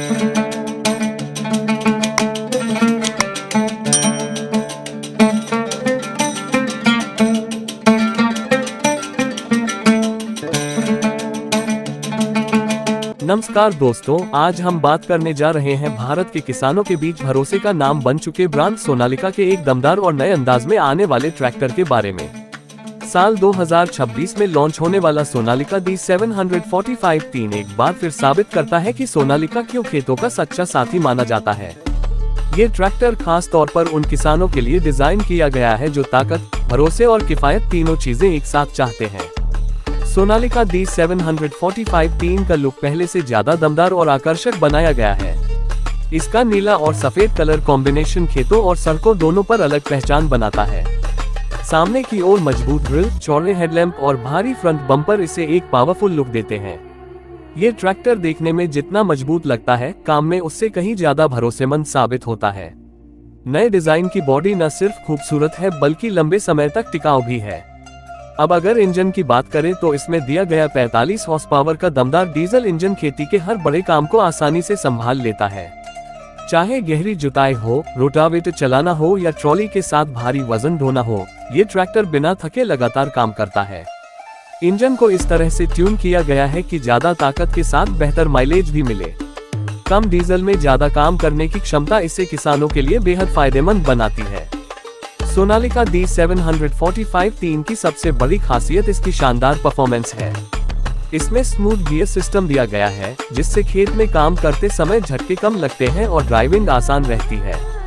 नमस्कार दोस्तों, आज हम बात करने जा रहे हैं भारत के किसानों के बीच भरोसे का नाम बन चुके ब्रांड सोनालिका के एक दमदार और नए अंदाज में आने वाले ट्रैक्टर के बारे में। साल 2026 में लॉन्च होने वाला सोनालिका D745-3 एक बार फिर साबित करता है कि सोनालिका क्यों खेतों का सच्चा साथी माना जाता है। ये ट्रैक्टर खास तौर पर उन किसानों के लिए डिजाइन किया गया है जो ताकत, भरोसे और किफायत तीनों चीजें एक साथ चाहते हैं। सोनालिका D745-3 का लुक पहले से ज्यादा दमदार और आकर्षक बनाया गया है। इसका नीला और सफेद कलर कॉम्बिनेशन खेतों और सड़कों दोनों पर अलग पहचान बनाता है। सामने की ओर मजबूत ग्रिल, चौड़े हेडलैम्प और भारी फ्रंट बम्पर इसे एक पावरफुल लुक देते हैं। ये ट्रैक्टर देखने में जितना मजबूत लगता है, काम में उससे कहीं ज्यादा भरोसेमंद साबित होता है। नए डिजाइन की बॉडी न सिर्फ खूबसूरत है बल्कि लंबे समय तक टिकाऊ भी है। अब अगर इंजन की बात करें तो इसमें दिया गया 45 हॉर्स पावर का दमदार डीजल इंजन खेती के हर बड़े काम को आसानी से संभाल लेता है। चाहे गहरी जुताई हो, रोटावेटर चलाना हो या ट्रॉली के साथ भारी वजन ढोना हो, ये ट्रैक्टर बिना थके लगातार काम करता है। इंजन को इस तरह से ट्यून किया गया है कि ज्यादा ताकत के साथ बेहतर माइलेज भी मिले। कम डीजल में ज्यादा काम करने की क्षमता इसे किसानों के लिए बेहद फायदेमंद बनाती है। सोनालिका D745-3 की सबसे बड़ी खासियत इसकी शानदार परफॉर्मेंस है। इसमें स्मूथ गियर सिस्टम दिया गया है, जिससे खेत में काम करते समय झटके कम लगते हैं और ड्राइविंग आसान रहती है।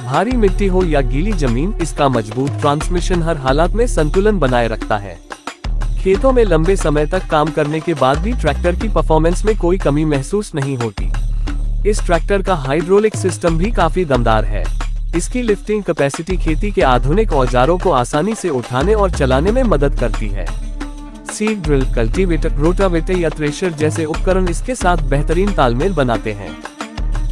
भारी मिट्टी हो या गीली जमीन, इसका मजबूत ट्रांसमिशन हर हालात में संतुलन बनाए रखता है। खेतों में लंबे समय तक काम करने के बाद भी ट्रैक्टर की परफॉर्मेंस में कोई कमी महसूस नहीं होती। इस ट्रैक्टर का हाइड्रोलिक सिस्टम भी काफी दमदार है। इसकी लिफ्टिंग कैपेसिटी खेती के आधुनिक औजारों को आसानी से उठाने और चलाने में मदद करती है। सीड ड्रिल, कल्टीवेटर, रोटावेटर या थ्रेशर जैसे उपकरण इसके साथ बेहतरीन तालमेल बनाते हैं।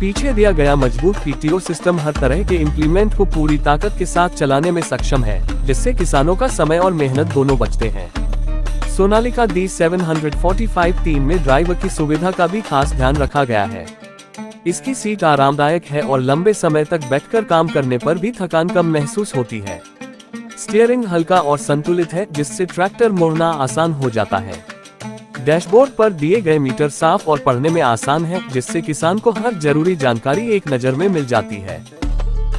पीछे दिया गया मजबूत PTO सिस्टम हर तरह के इम्प्लीमेंट को पूरी ताकत के साथ चलाने में सक्षम है, जिससे किसानों का समय और मेहनत दोनों बचते हैं। सोनालिका D745-3 में ड्राइवर की सुविधा का भी खास ध्यान रखा गया है। इसकी सीट आरामदायक है और लंबे समय तक बैठकर काम करने पर भी थकान कम महसूस होती है। स्टीयरिंग हल्का और संतुलित है, जिससे ट्रैक्टर मोड़ना आसान हो जाता है। डैशबोर्ड पर दिए गए मीटर साफ और पढ़ने में आसान है, जिससे किसान को हर जरूरी जानकारी एक नजर में मिल जाती है।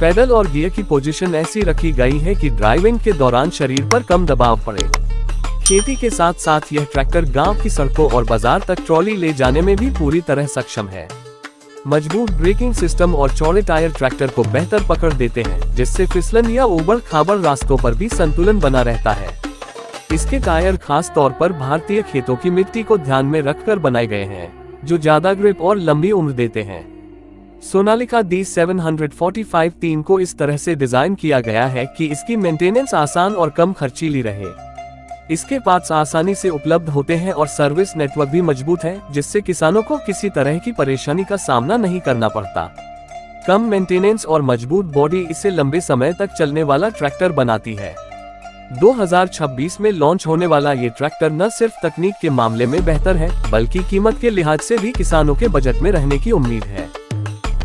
पैडल और गियर की पोजीशन ऐसी रखी गई है कि ड्राइविंग के दौरान शरीर पर कम दबाव पड़े। खेती के साथ साथ यह ट्रैक्टर गांव की सड़कों और बाजार तक ट्रॉली ले जाने में भी पूरी तरह सक्षम है। मजबूत ब्रेकिंग सिस्टम और चौड़े टायर ट्रैक्टर को बेहतर पकड़ देते हैं, जिससे फिसलन या उबड़-खाबड़ रास्तों पर भी संतुलन बना रहता है। इसके टायर खास तौर पर भारतीय खेतों की मिट्टी को ध्यान में रखकर बनाए गए हैं, जो ज्यादा ग्रिप और लंबी उम्र देते हैं। सोनालिका D745-3 को इस तरह से डिजाइन किया गया है कि इसकी मेंटेनेंस आसान और कम खर्चीली रहे। इसके पार्ट्स आसानी से उपलब्ध होते हैं और सर्विस नेटवर्क भी मजबूत है, जिससे किसानों को किसी तरह की परेशानी का सामना नहीं करना पड़ता। कम मेंटेनेंस और मजबूत बॉडी इसे लंबे समय तक चलने वाला ट्रैक्टर बनाती है। 2026 में लॉन्च होने वाला ये ट्रैक्टर न सिर्फ तकनीक के मामले में बेहतर है, बल्कि कीमत के लिहाज से भी किसानों के बजट में रहने की उम्मीद है।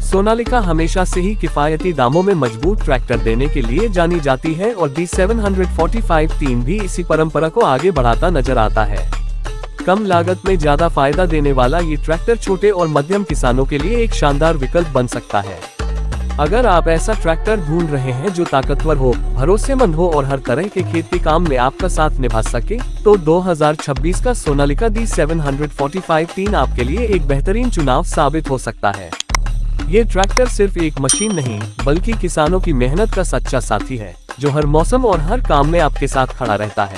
सोनालिका हमेशा से ही किफायती दामों में मजबूत ट्रैक्टर देने के लिए जानी जाती है और D745-3 भी इसी परंपरा को आगे बढ़ाता नजर आता है। कम लागत में ज्यादा फायदा देने वाला ये ट्रैक्टर छोटे और मध्यम किसानों के लिए एक शानदार विकल्प बन सकता है। अगर आप ऐसा ट्रैक्टर ढूंढ रहे हैं जो ताकतवर हो, भरोसेमंद हो और हर तरह के खेत के काम में आपका साथ निभा सके, तो 2026 का सोनालिका D745-3 आपके लिए एक बेहतरीन चुनाव साबित हो सकता है। ये ट्रैक्टर सिर्फ एक मशीन नहीं, बल्कि किसानों की मेहनत का सच्चा साथी है, जो हर मौसम और हर काम में आपके साथ खड़ा रहता है।